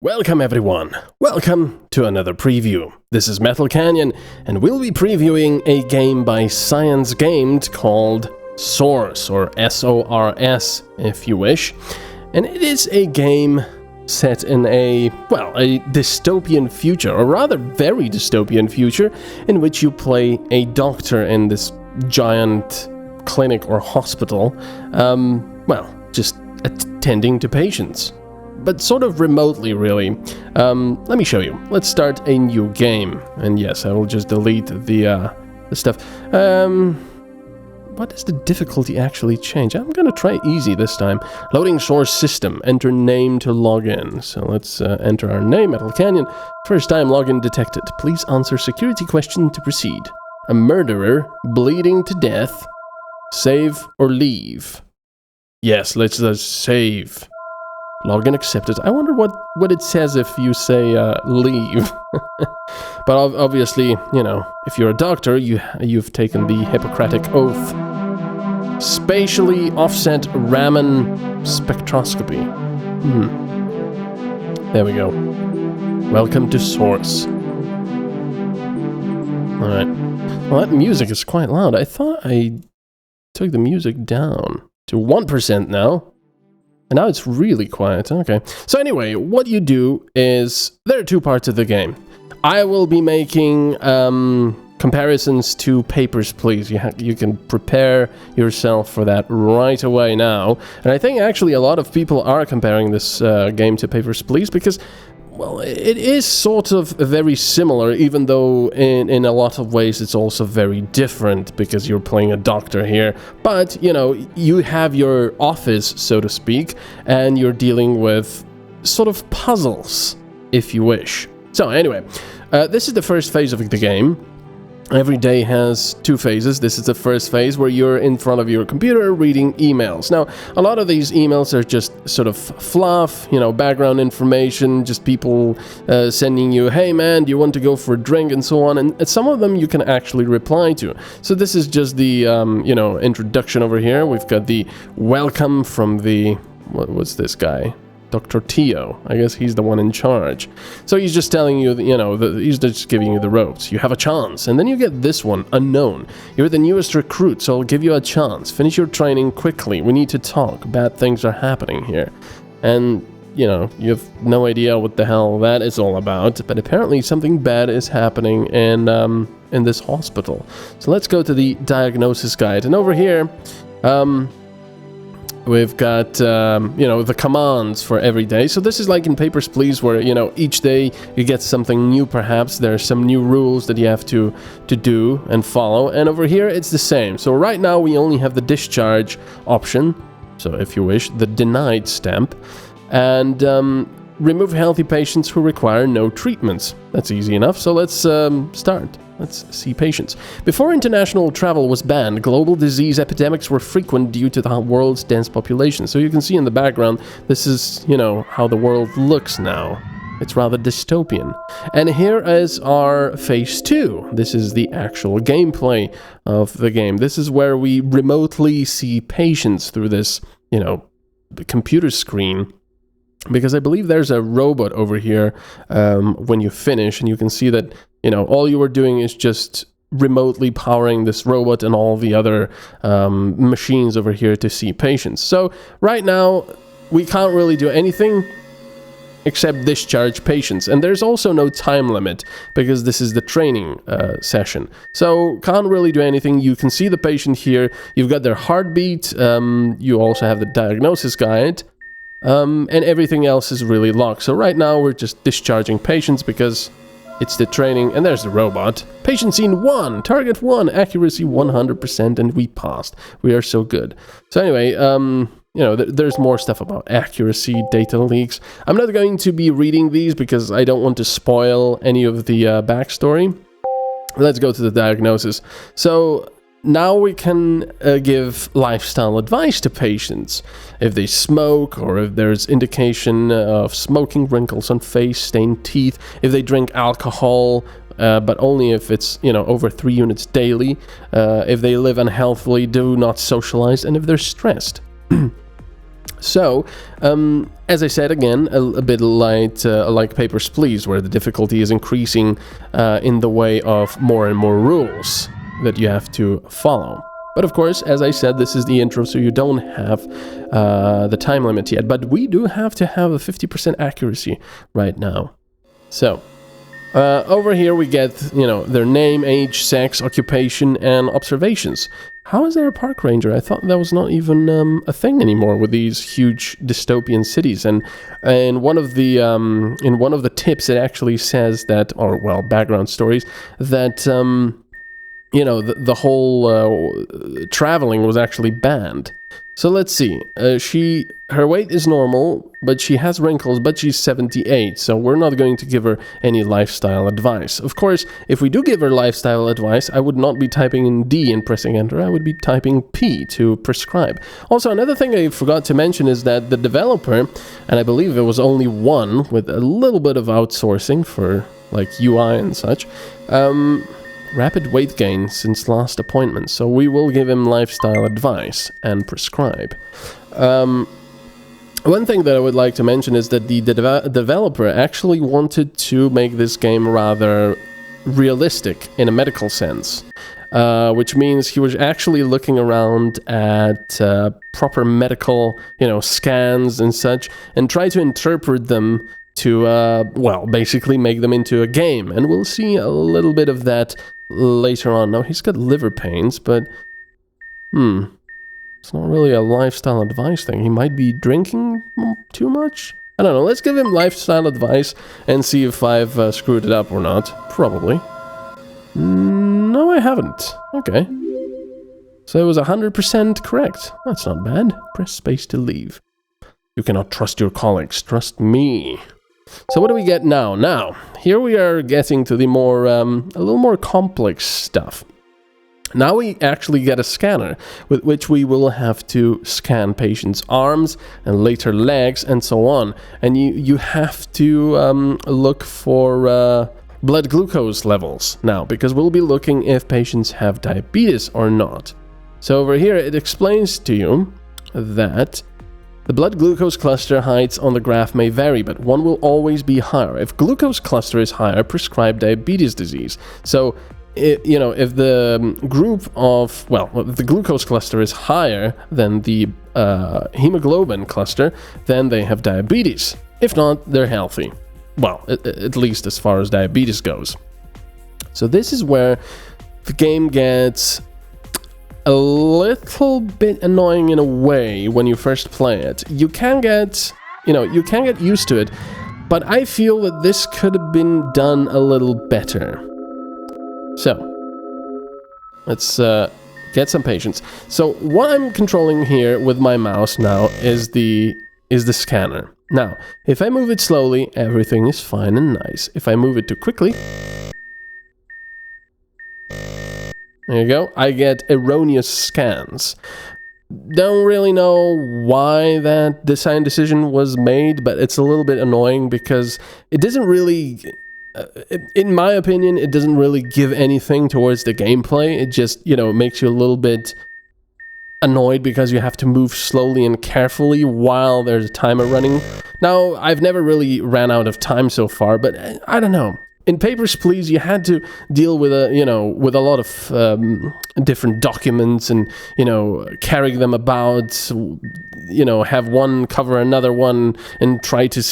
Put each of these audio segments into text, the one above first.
Welcome everyone, welcome to another preview. This is MetalCanyon, and we'll be previewing a game by Science Gamed called S.O.R.S, or S.O.R.S if you wish. And it is a game set in a dystopian future, or rather very dystopian future, in which you play a doctor in this giant clinic or hospital, just attending to patients. But sort of remotely, really. Let me show you. Let's start a new game. And yes, I will just delete the stuff. What does the difficulty actually change? I'm gonna try easy this time. Loading source system. Enter name to log in. So let's enter our name, MetalCanyon. First time login detected. Please answer security question to proceed. A murderer, bleeding to death. Save or leave? Yes, let's save. Login accepted. I wonder what it says if you say leave. But obviously, you know, if you're a doctor, you've taken the Hippocratic Oath. Spatially offset Raman spectroscopy. There we go. Welcome to S.O.R.S. Alright. Well, that music is quite loud. I thought I took the music down to 1% now. And now it's really quiet. Okay. So anyway, what you do is, there are two parts of the game. I will be making comparisons to Papers, Please. You can prepare yourself for that right away now. And I think actually a lot of people are comparing this game to Papers, Please, because, well, it is sort of very similar, even though in a lot of ways it's also very different, because you're playing a doctor here. But, you know, you have your office, so to speak, and you're dealing with sort of puzzles, if you wish. So anyway, this is the first phase of the game. Every day has two phases. This is the first phase where you're in front of your computer reading emails. Now, a lot of these emails are just sort of fluff, you know, background information, just people sending you, hey man, do you want to go for a drink, and so on. And some of them you can actually reply to. So this is just the, introduction over here. We've got the welcome from the, what was this guy? Dr. Tio. I guess he's the one in charge. So he's just telling you, he's just giving you the ropes. You have a chance. And then you get this one, unknown. You're the newest recruit, so I'll give you a chance. Finish your training quickly. We need to talk. Bad things are happening here. And, you know, you have no idea what the hell that is all about. But apparently something bad is happening in this hospital. So let's go to the diagnosis guide. And over here, we've got, the commands for every day. So this is like in Papers, Please, where, you know, each day you get something new, perhaps. There are some new rules that you have to do and follow. And over here, it's the same. So right now, we only have the discharge option. So if you wish, the denied stamp. And remove healthy patients who require no treatments. That's easy enough. So let's start. Let's see patients. Before international travel was banned, global disease epidemics were frequent due to the world's dense population. So you can see in the background, this is, you know, how the world looks now. It's rather dystopian. And here is our phase 2. This is the actual gameplay of the game. This is where we remotely see patients through this, you know, computer screen. Because I believe there's a robot over here when you finish, and you can see that, you know, all you were doing is just remotely powering this robot and all the other machines over here to see patients. So right now, we can't really do anything except discharge patients. And there's also no time limit, because this is the training session. So can't really do anything. You can see the patient here. You've got their heartbeat. You also have the diagnosis guide. And everything else is really locked. So right now we're just discharging patients because it's the training. And there's the robot. Patient scene 1, target 1, accuracy 100%, and we passed. We are so good. So anyway, there's more stuff about accuracy, data leaks. I'm not going to be reading these because I don't want to spoil any of the backstory. Let's go to the diagnosis. So now we can give lifestyle advice to patients. If they smoke, or if there's indication of smoking, wrinkles on face, stained teeth, if they drink alcohol, but only if it's, over 3 units daily, if they live unhealthily, do not socialize, and if they're stressed. So, as I said again, a bit like Papers, Please, where the difficulty is increasing in the way of more and more rules that you have to follow. But of course, as I said, this is the intro, so you don't have the time limit yet. But we do have to have a 50% accuracy right now. So, over here we get, their name, age, sex, occupation, and observations. How is there a park ranger? I thought that was not even a thing anymore with these huge dystopian cities. And in one of the tips, it actually says that, or well, background stories, that the whole traveling was actually banned. So let's see. Her weight is normal, but she has wrinkles, but she's 78, so we're not going to give her any lifestyle advice. Of course, if we do give her lifestyle advice, I would not be typing in D and pressing enter, I would be typing P to prescribe. Also, another thing I forgot to mention is that the developer, and I believe there was only one with a little bit of outsourcing for like UI and such, rapid weight gain since last appointment, so we will give him lifestyle advice and prescribe. One thing that I would like to mention is that the developer actually wanted to make this game rather realistic in a medical sense, which means he was actually looking around at proper medical, scans and such, and try to interpret them to, basically make them into a game, and we'll see a little bit of that later on. Now, he's got liver pains, but, it's not really a lifestyle advice thing. He might be drinking too much? I don't know, let's give him lifestyle advice and see if I've screwed it up or not. Probably. No, I haven't. Okay. So it was 100% correct. That's not bad. Press space to leave. You cannot trust your colleagues, trust me. So what do we get now? Now, here we are getting to the more, a little more complex stuff. Now we actually get a scanner, with which we will have to scan patients' arms and later legs and so on. And you have to look for blood glucose levels now, because we'll be looking if patients have diabetes or not. So over here it explains to you that the blood glucose cluster heights on the graph may vary, but one will always be higher. If glucose cluster is higher, prescribe diabetes disease. So, if the group of, if the glucose cluster is higher than the hemoglobin cluster, then they have diabetes. If not, they're healthy. Well, at least as far as diabetes goes. So this is where the game gets a little bit annoying in a way when you first play it. You can get used to it, but I feel that this could have been done a little better. So, let's get some patience. So, what I'm controlling here with my mouse now is the scanner. Now, if I move it slowly, everything is fine and nice. If I move it too quickly, there you go, I get erroneous scans. Don't really know why that design decision was made, but it's a little bit annoying because it doesn't really, in my opinion, it doesn't really give anything towards the gameplay. It just, makes you a little bit annoyed because you have to move slowly and carefully while there's a timer running. Now, I've never really ran out of time so far, but I don't know. In Papers, Please, you had to deal with a lot of different documents and, carry them about, have one cover another one and try to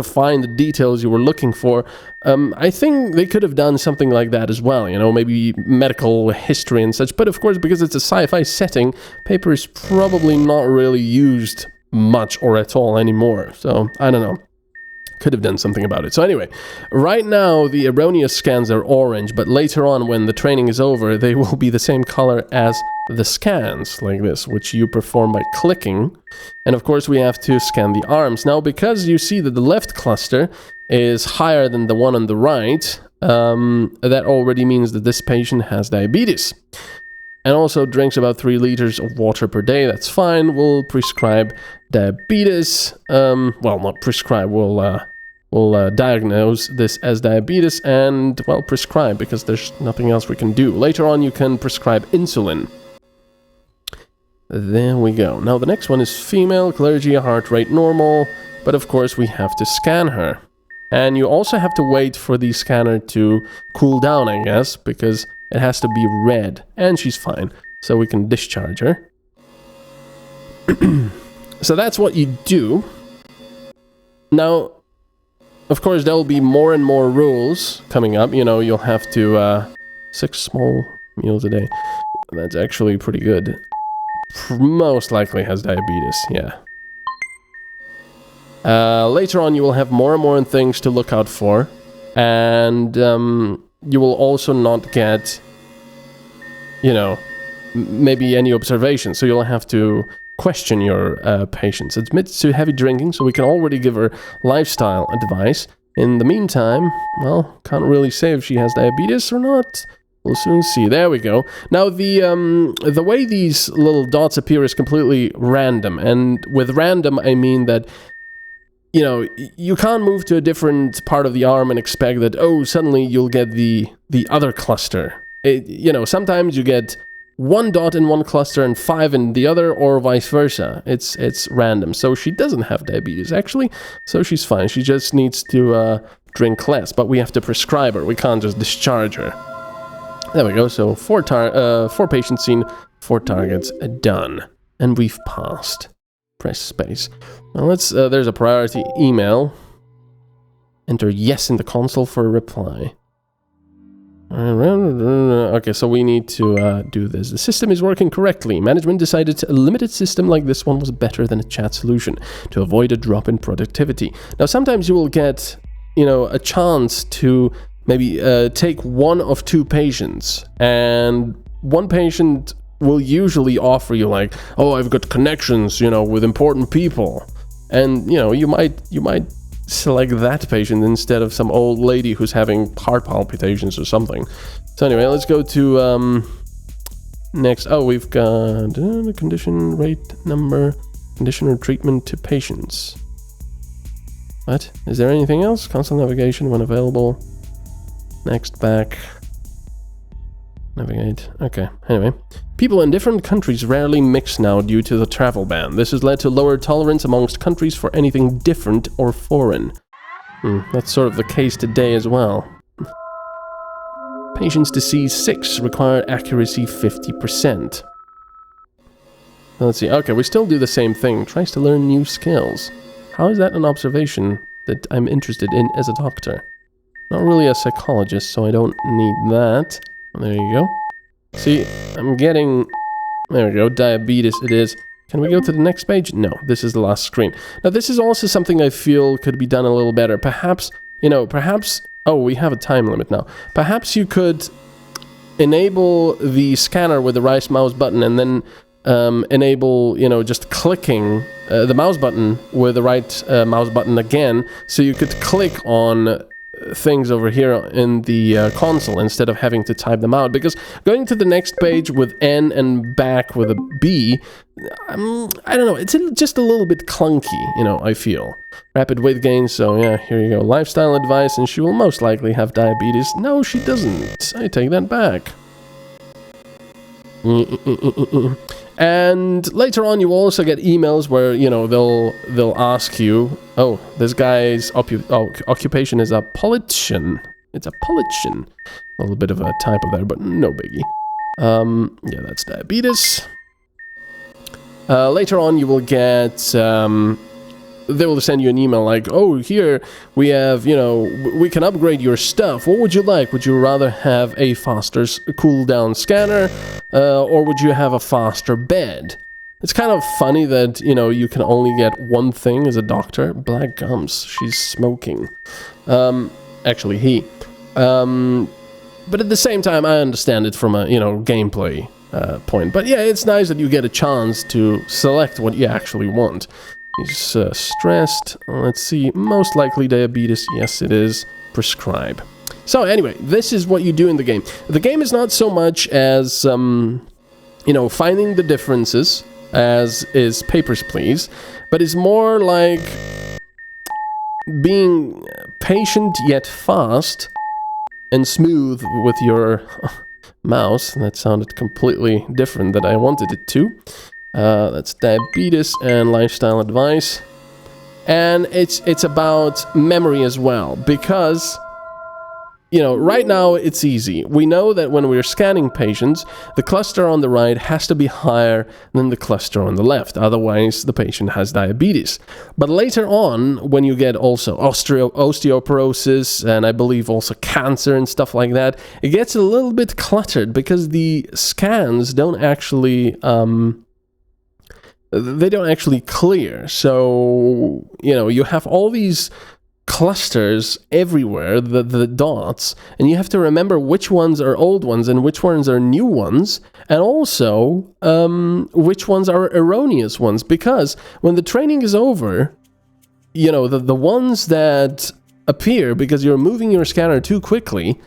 find the details you were looking for. I think they could have done something like that as well, maybe medical history and such. But of course, because it's a sci-fi setting, paper is probably not really used much or at all anymore. So, I don't know. Could have done something about it. So anyway, right now the erroneous scans are orange, but later on when the training is over, they will be the same color as the scans, like this, which you perform by clicking. And of course we have to scan the arms. Now, because you see that the left cluster is higher than the one on the right, that already means that this patient has diabetes. And also drinks about 3 liters of water per day. That's fine. We'll prescribe diabetes. Not prescribe. We'll diagnose this as diabetes and, prescribe, because there's nothing else we can do. Later on, you can prescribe insulin. There we go. Now the next one is female, clergy, heart rate normal, but of course we have to scan her. And you also have to wait for the scanner to cool down, I guess, because it has to be red. And she's fine, so we can discharge her. So that's what you do. Now, of course, there will be more and more rules coming up. You know, you'll have to 6 small meals a day. That's actually pretty good. Most likely has diabetes, yeah. Later on, you will have more and more things to look out for. And you will also not get, you know, maybe any observations. So you'll have to question your patients. Admits to heavy drinking, so we can already give her lifestyle advice. In the meantime, well, can't really say if she has diabetes or not. We'll soon see. There we go. Now, the way these little dots appear is completely random. And with random, I mean that, you know, you can't move to a different part of the arm and expect that, oh, suddenly you'll get the other cluster. You know, sometimes you get 1 dot in one cluster and 5 in the other, or vice versa. It's random. So she doesn't have diabetes, actually. So she's fine. She just needs to drink less. But we have to prescribe her. We can't just discharge her. There we go. So 4 patients seen, 4 targets done. And we've passed. Press space. Now let's, there's a priority email. Enter yes in the console for a reply. Okay, so we need to do this. The system is working correctly. Management decided a limited system like this one was better than a chat solution to avoid a drop in productivity. Now, sometimes you will get, you know, a chance to maybe take 1 of 2 patients, and one patient will usually offer you like, oh, I've got connections, you know, with important people, and you know, you might select that patient instead of some old lady who's having heart palpitations or something. So anyway, let's go to next. Oh, we've got the condition rate number, condition or treatment to patients. What? Is there anything else? Console navigation when available. Next, back. Navigate. Okay, anyway. People in different countries rarely mix now due to the travel ban. This has led to lower tolerance amongst countries for anything different or foreign. That's sort of the case today as well. Patients disease 6 require accuracy 50%. Let's see. Okay, we still do the same thing. Tries to learn new skills. How is that an observation that I'm interested in as a doctor? Not really a psychologist, so I don't need that. There you go. See, I'm getting... There we go, diabetes it is. Can we go to the next page? No, this is the last screen. Now, this is also something I feel could be done a little better. Perhaps, you know, perhaps... Oh, we have a time limit now. Perhaps you could enable the scanner with the right mouse button and then enable, you know, just clicking the mouse button with the right mouse button again, so you could click on things over here in the console instead of having to type them out, because going to the next page with N and back with a B, I don't know, it's just a little bit clunky, you know, I feel. Rapid weight gain, so yeah, here you go. Lifestyle advice, and she will most likely have diabetes. No, she doesn't. I take that back. And later on, you will also get emails where, you know, they'll ask you, oh, this guy's occupation is a politician. It's a politician. A little bit of a typo there, but no biggie. Yeah, that's diabetes. Later on, you will get, they will send you an email like, oh, here we have, you know, we can upgrade your stuff. What would you like? Would you rather have a faster cooldown scanner, or would you have a faster bed? It's kind of funny that, you know, you can only get one thing as a doctor. Black gums. She's smoking. Actually, he. But at the same time, I understand it from a, you know, gameplay point. But yeah, it's nice that you get a chance to select what you actually want. He's stressed. Let's see. Most likely diabetes. Yes, it is. Prescribe. So anyway, this is what you do in the game. The game is not so much as, you know, finding the differences, as is Papers, Please, but it's more like being patient yet fast and smooth with your mouse. That sounded completely different than I wanted it to. That's diabetes and lifestyle advice. And it's about memory as well, because, you know, right now it's easy. We know that when we're scanning patients, the cluster on the right has to be higher than the cluster on the left. Otherwise, the patient has diabetes. But later on, when you get also osteoporosis and I believe also cancer and stuff like that, it gets a little bit cluttered because the scans don't actually... they don't actually clear. So, you know, you have all these clusters everywhere, the dots, and you have to remember which ones are old ones and which ones are new ones, and also which ones are erroneous ones, because when the training is over, you know, the ones that appear because you're moving your scanner too quickly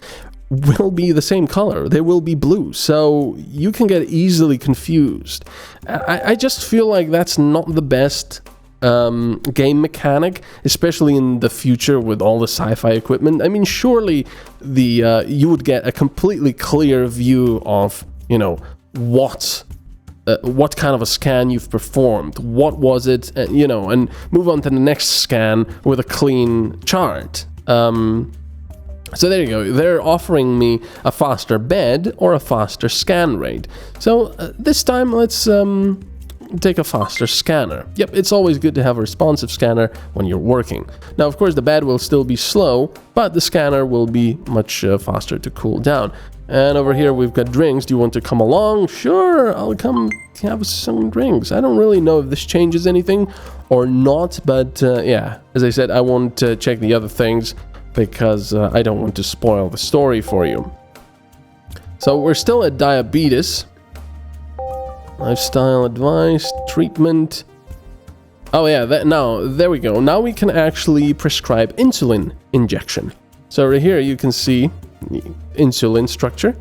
will be the same color. They will be blue, so you can get easily confused. I just feel like that's not the best game mechanic, especially in the future with all the sci-fi equipment. I mean, surely you would get a completely clear view of, you know, what kind of a scan you've performed, what was it, you know, and move on to the next scan with a clean chart. So there you go, they're offering me a faster bed or a faster scan rate. So this time let's take a faster scanner. Yep, it's always good to have a responsive scanner when you're working. Now, of course, the bed will still be slow, but the scanner will be much faster to cool down. And over here we've got drinks. Do you want to come along? Sure, I'll come have some drinks. I don't really know if this changes anything or not, but yeah, as I said, I won't check the other things, because I don't want to spoil the story for you. So we're still at diabetes. Lifestyle advice, treatment. Oh yeah, now, there we go. Now we can actually prescribe insulin injection. So right here you can see the insulin structure.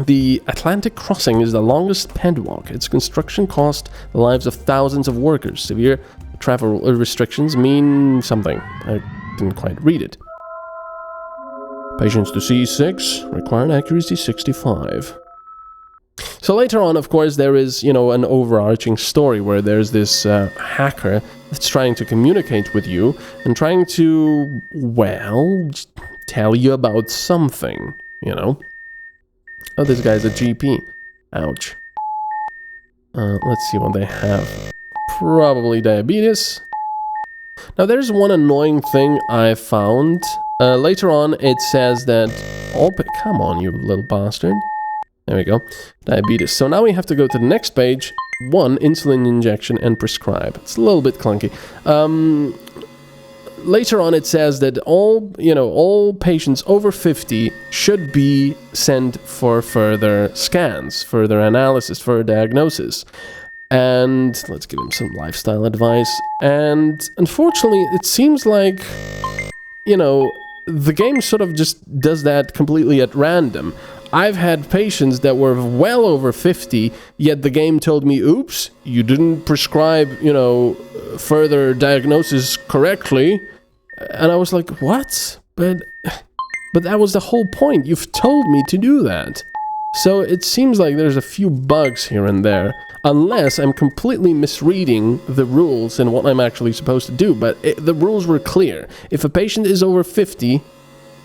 The Atlantic crossing is the longest padwalk. Its construction cost the lives of thousands of workers. Severe travel restrictions mean something. I didn't quite read it. Patients to C6, required accuracy 65. So later on, of course, there is, you know, an overarching story where there's this hacker that's trying to communicate with you and trying to, well, tell you about something, you know. Oh, this guy's a GP. Ouch. Let's see what they have. Probably diabetes. Now, there's one annoying thing I found. Later on, it says that... Oh, come on, you little bastard. There we go. Diabetes. So now we have to go to the next page. 1, insulin injection and prescribe. It's a little bit clunky. Later on, it says that all patients over 50 should be sent for further scans, further analysis, further diagnosis. And let's give him some lifestyle advice. And unfortunately, it seems like, you know, the game sort of just does that completely at random. I've had patients that were well over 50, yet the game told me, oops, you didn't prescribe, you know, further diagnosis correctly. And I was like, what? But that was the whole point. You've told me to do that. So it seems like there's a few bugs here and there, unless I'm completely misreading the rules and what I'm actually supposed to do. But the rules were clear. If a patient is over 50, you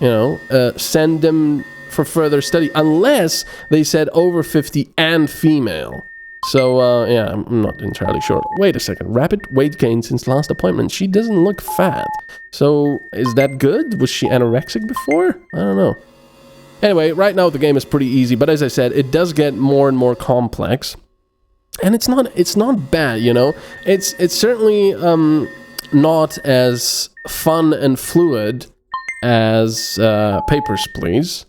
know, send them for further study, unless they said over 50 and female. So, yeah, I'm not entirely sure. Wait a second. Rapid weight gain since last appointment. She doesn't look fat. So, is that good? Was she anorexic before? I don't know. Anyway, right now the game is pretty easy, but as I said, it does get more and more complex. And it's not bad, you know? It's certainly not as fun and fluid as Papers, Please.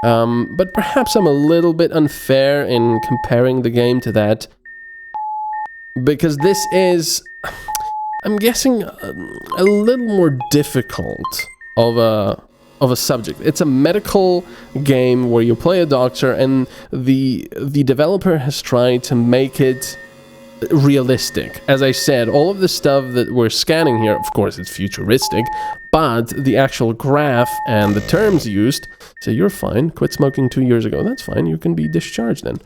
But perhaps I'm a little bit unfair in comparing the game to that, because this is, I'm guessing, a little more difficult of a subject. It's a medical game where you play a doctor, and the developer has tried to make it realistic. As I said, all of the stuff that we're scanning here, of course, it's futuristic, but the actual graph and the terms used. So you're fine. Quit smoking 2 years ago. That's fine. You can be discharged then.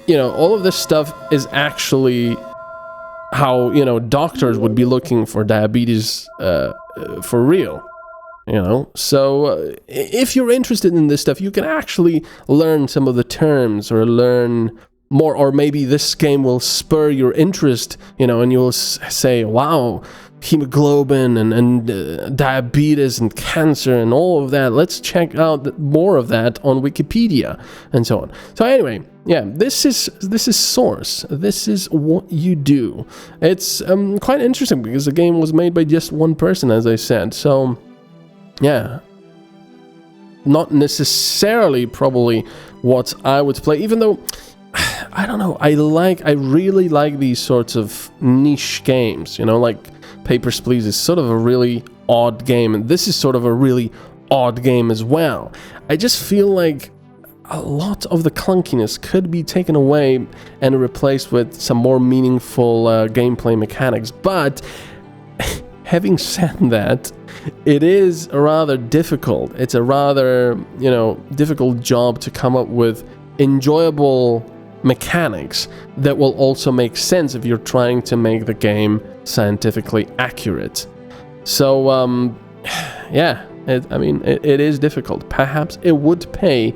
you know, all of this stuff is actually how, you know, doctors would be looking for diabetes for real. You know, so if you're interested in this stuff, you can actually learn some of the terms or learn more, or maybe this game will spur your interest, you know, and you'll say, wow, hemoglobin and diabetes and cancer and all of that. Let's check out more of that on Wikipedia and so on. So anyway, yeah, this is S.O.R.S. This is what you do. It's quite interesting because the game was made by just one person, as I said. So yeah, not necessarily probably what I would play, even though I don't know, I really like these sorts of niche games, you know, like Papers, Please is sort of a really odd game, and this is sort of a really odd game as well. I just feel like a lot of the clunkiness could be taken away and replaced with some more meaningful gameplay mechanics, but having said that, it is rather difficult. It's a rather, you know, difficult job to come up with enjoyable mechanics that will also make sense if you're trying to make the game scientifically accurate. So, yeah, it is difficult. Perhaps it would pay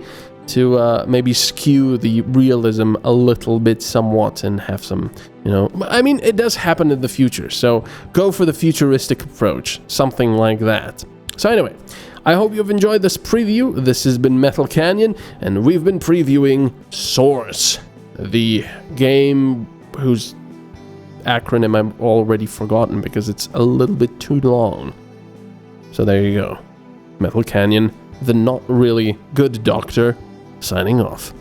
to maybe skew the realism a little bit somewhat and have some, you know, I mean, it does happen in the future, so go for the futuristic approach, something like that. So anyway, I hope you've enjoyed this preview. This has been MetalCanyon, and we've been previewing S.O.R.S, the game whose acronym I've already forgotten because it's a little bit too long. So there you go. MetalCanyon, the not really good doctor, signing off.